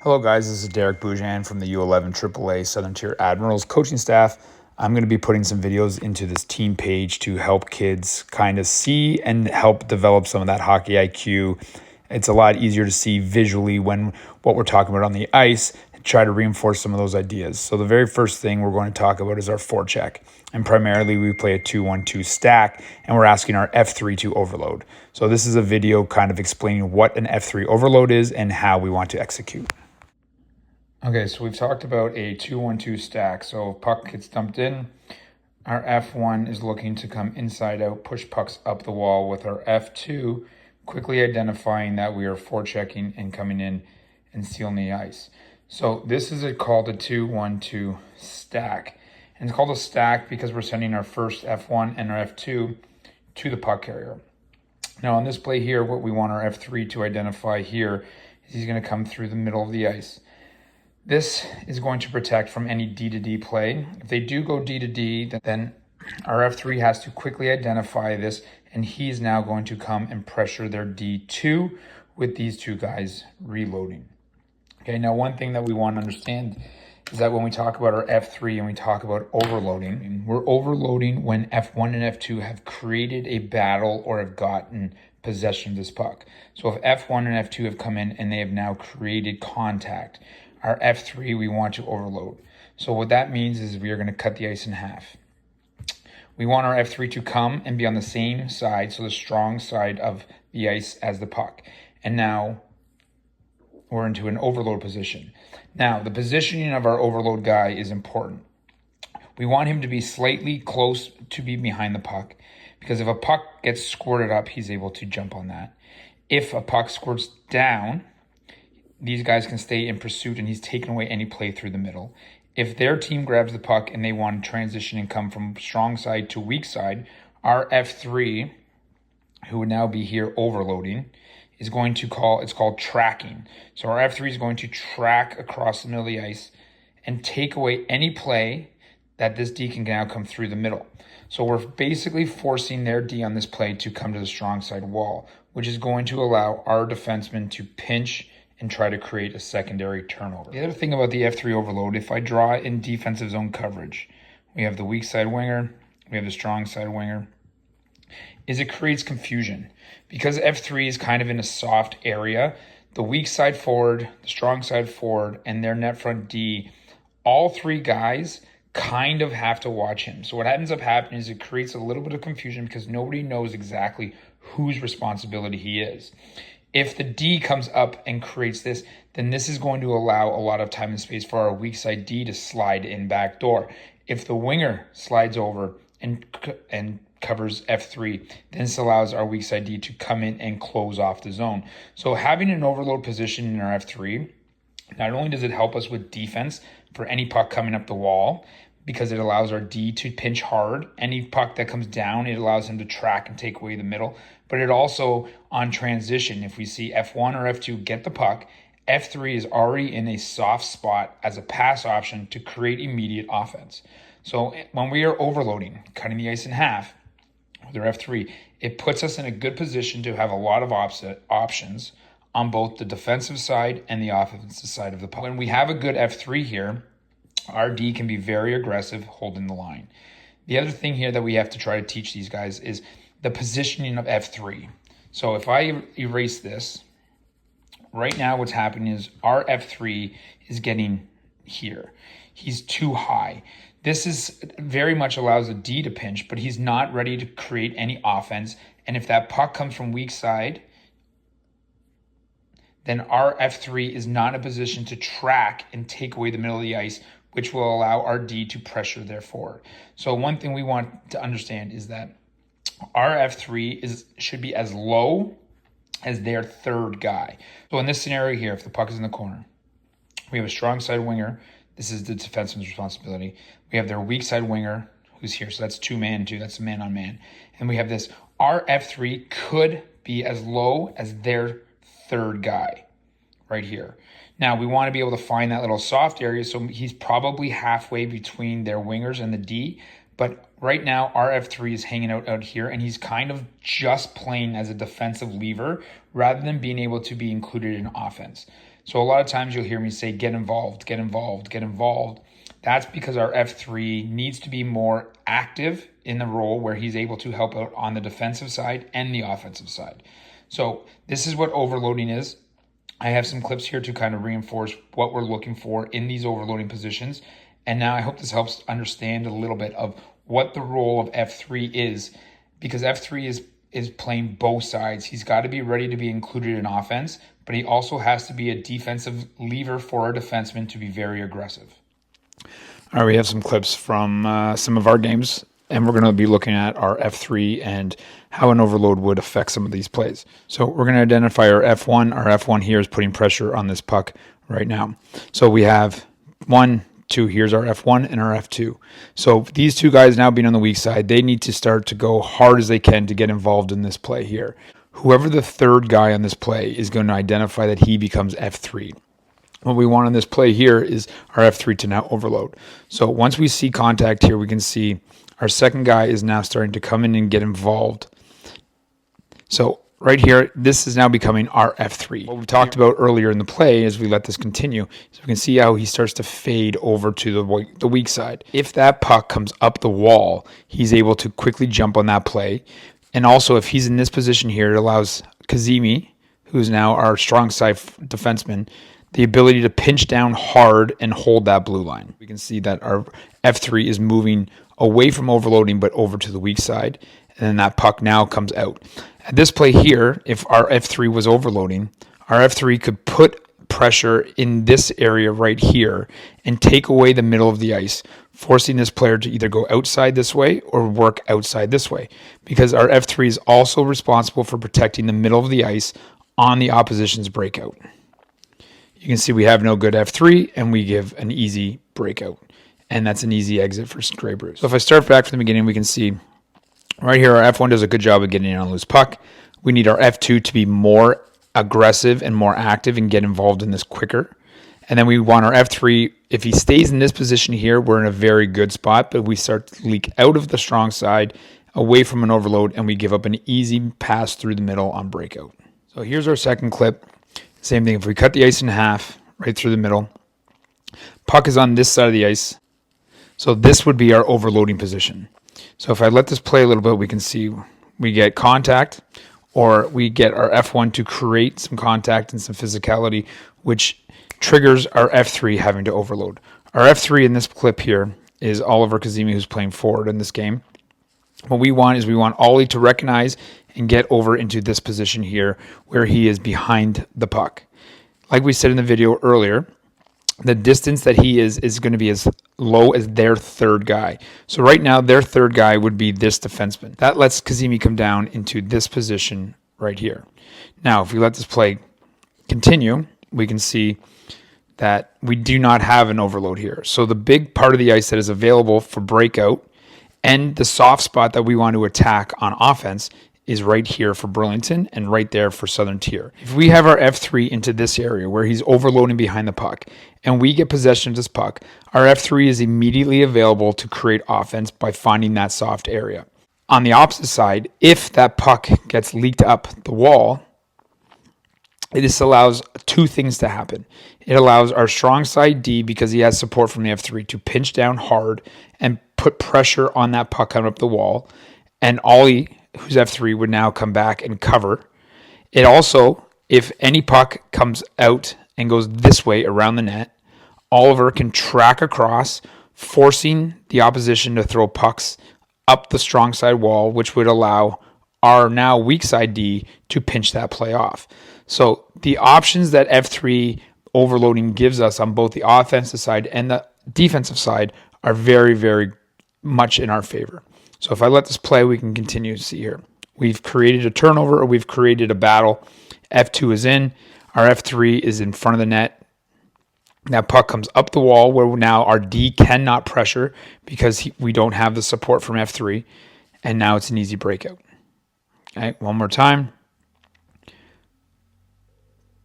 Hello, guys. This is Derek Boujan from the U11 AAA Southern Tier Admirals coaching staff. I'm going to be putting some videos into this team page to help kids kind of see and help develop some of that hockey IQ. It's a lot easier to see visually when what we're talking about on the ice and try to reinforce some of those ideas. So the very first thing we're going to talk about is our forecheck. And primarily we play a 2-1-2 stack, and we're asking our F3 to overload. So this is a video kind of explaining what an F3 overload is and how we want to execute. Okay, so we've talked about a 2-1-2 stack. So if puck gets dumped in, our F1 is looking to come inside out, push pucks up the wall, with our F2 quickly identifying that we are forechecking and coming in and sealing the ice. So this is called a 2-1-2 stack. And it's called a stack because we're sending our first F1 and our F2 to the puck carrier. Now on this play here, what we want our F3 to identify here is he's going to come through the middle of the ice. This is going to protect from any D to D play. If they do go D to D, then our F3 has to quickly identify this, and he's now going to come and pressure their D2 with these two guys reloading. Okay, now one thing that we want to understand is that when we talk about our F3 and we talk about overloading, we're overloading when F1 and F2 have created a battle or have gotten possession of this puck. So if F1 and F2 have come in and they have now created contact, our F3 we want to overload. So what that means is we are going to cut the ice in half. We want our F3 to come and be on the same side, so the strong side of the ice as the puck. And now we're into an overload position. Now, the positioning of our overload guy is important. We want him to be slightly close to be behind the puck, because if a puck gets squirted up, he's able to jump on that. If a puck squirts down, these guys can stay in pursuit and he's taken away any play through the middle. If their team grabs the puck and they want to transition and come from strong side to weak side, our F3, who would now be here overloading, is going to it's called tracking. So our F3 is going to track across the middle of the ice and take away any play that this D can now come through the middle. So we're basically forcing their D on this play to come to the strong side wall, which is going to allow our defenseman to pinch and try to create a secondary turnover. The other thing about the F3 overload, if I draw in defensive zone coverage, we have the weak side winger, we have the strong side winger, is it creates confusion. Because F3 is kind of in a soft area, the weak side forward, the strong side forward, and their net front D, all three guys kind of have to watch him. So what ends up happening is it creates a little bit of confusion because nobody knows exactly whose responsibility he is. If the D comes up and creates this, then this is going to allow a lot of time and space for our weak side D to slide in back door. If the winger slides over and covers F3, then this allows our weak side D to come in and close off the zone. So having an overload position in our F3, not only does it help us with defense for any puck coming up the wall, because it allows our D to pinch hard. Any puck that comes down, it allows him to track and take away the middle. But it also, on transition, if we see F1 or F2 get the puck, F3 is already in a soft spot as a pass option to create immediate offense. So when we are overloading, cutting the ice in half with our F3, it puts us in a good position to have a lot of options on both the defensive side and the offensive side of the puck. When we have a good F3 here, our D can be very aggressive holding the line. The other thing here that we have to try to teach these guys is the positioning of F3. So if I erase this, right now what's happening is our F3 is getting here. He's too high. This is very much allows a D to pinch, but he's not ready to create any offense. And if that puck comes from weak side, then our F3 is not in a position to track and take away the middle of the ice, which will allow our D to pressure their forward. So one thing we want to understand is that our F3 should be as low as their third guy. So in this scenario here, if the puck is in the corner, we have a strong side winger. This is the defenseman's responsibility. We have their weak side winger who's here. So that's 2-man, that's man on man. And we have this, our F3 could be as low as their third guy right here. Now we want to be able to find that little soft area. So he's probably halfway between their wingers and the D, but right now our F3 is hanging out here, and he's kind of just playing as a defensive lever rather than being able to be included in offense. So a lot of times you'll hear me say, get involved, get involved, get involved. That's because our F3 needs to be more active in the role where he's able to help out on the defensive side and the offensive side. So this is what overloading is. I have some clips here to kind of reinforce what we're looking for in these overloading positions. And now I hope this helps understand a little bit of what the role of F3 is, because F3 is playing both sides. He's got to be ready to be included in offense, but he also has to be a defensive lever for our defensemen to be very aggressive. All right, we have some clips from some of our games, and we're going to be looking at our F3 and how an overload would affect some of these plays. So we're going to identify our F1. Our F1 here is putting pressure on this puck right now. So we have 1, 2, here's our F1 and our F2. So these two guys now being on the weak side, they need to start to go hard as they can to get involved in this play here. Whoever the third guy on this play is going to identify that he becomes F3. What we want on this play here is our F3 to now overload. So once we see contact here, we can see our second guy is now starting to come in and get involved. So right here, this is now becoming our F3. What we talked about earlier in the play as we let this continue, so we can see how he starts to fade over to the weak side. If that puck comes up the wall, he's able to quickly jump on that play. And also if he's in this position here, it allows Kazemi, who's now our strong side defenseman, the ability to pinch down hard and hold that blue line. We can see that our F3 is moving away from overloading, but over to the weak side. And then that puck now comes out. At this play here, if our F3 was overloading, our F3 could put pressure in this area right here and take away the middle of the ice, forcing this player to either go outside this way or work outside this way, because our F3 is also responsible for protecting the middle of the ice on the opposition's breakout. You can see we have no good F3 and we give an easy breakout, and that's an easy exit for Grey Bruce. So if I start back from the beginning, we can see right here, our F1 does a good job of getting in on a loose puck. We need our F2 to be more aggressive and more active and get involved in this quicker. And then we want our F3, if he stays in this position here, we're in a very good spot, but we start to leak out of the strong side, away from an overload, and we give up an easy pass through the middle on breakout. So here's our second clip. Same thing, if we cut the ice in half, right through the middle, puck is on this side of the ice. So this would be our overloading position. So if I let this play a little bit, we can see we get contact, or we get our F1 to create some contact and some physicality, which triggers our F3 having to overload. Our F3 in this clip here is Oliver Kazemi, who's playing forward in this game. What we want is we want Ollie to recognize and get over into this position here where he is behind the puck. Like we said in the video earlier, the distance that he is going to be as low as their third guy. So right now, their third guy would be this defenseman. That lets Kazemi come down into this position right here. Now, if we let this play continue, we can see that we do not have an overload here. So the big part of the ice that is available for breakout and the soft spot that we want to attack on offense is right here for Burlington and right there for Southern Tier. If we have our F3 into this area where he's overloading behind the puck and we get possession of this puck, our F3 is immediately available to create offense by finding that soft area. On the opposite side, if that puck gets leaked up the wall, this allows two things to happen. It allows our strong side D, because he has support from the F3, to pinch down hard and put pressure on that puck coming up the wall. And Ollie, who's F3, would now come back and cover. It also, if any puck comes out and goes this way around the net, Oliver can track across, forcing the opposition to throw pucks up the strong side wall, which would allow our now weak side D to pinch that play off. So the options that F3 overloading gives us on both the offensive side and the defensive side are very, very much in our favor. So if I let this play, we can continue to see here. We've created a turnover, or we've created a battle. F2 is in. Our F3 is in front of the net. That puck comes up the wall where now our D cannot pressure because we don't have the support from F3. And now it's an easy breakout. Okay, one more time.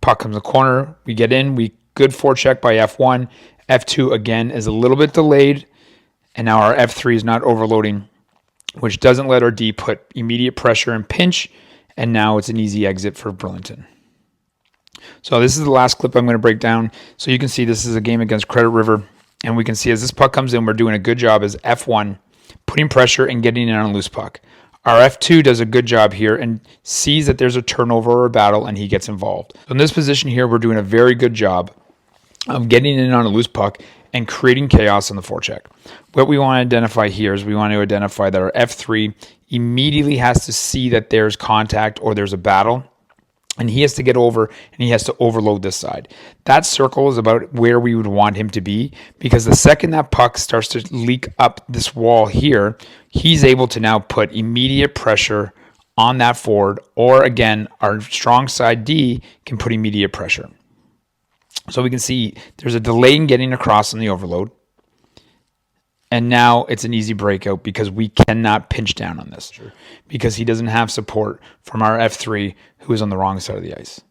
Puck comes in the corner. We get in. Good forecheck by F1. F2 again is a little bit delayed. And now our F3 is not overloading, which doesn't let our D put immediate pressure and pinch. And now it's an easy exit for Burlington. So this is the last clip I'm going to break down. So you can see this is a game against Credit River. And we can see as this puck comes in, we're doing a good job as F1, putting pressure and getting in on a loose puck. Our F2 does a good job here and sees that there's a turnover or a battle, and he gets involved. So in this position here, we're doing a very good job of getting in on a loose puck and creating chaos on the forecheck. What we want to identify here is we want to identify that our F3 immediately has to see that there's contact or there's a battle, and he has to get over and he has to overload this side. That circle is about where we would want him to be, because the second that puck starts to leak up this wall here, he's able to now put immediate pressure on that forward, or again, our strong side D can put immediate pressure. So we can see there's a delay in getting across on the overload. And now it's an easy breakout because we cannot pinch down on this because he doesn't have support from our F3 who is on the wrong side of the ice.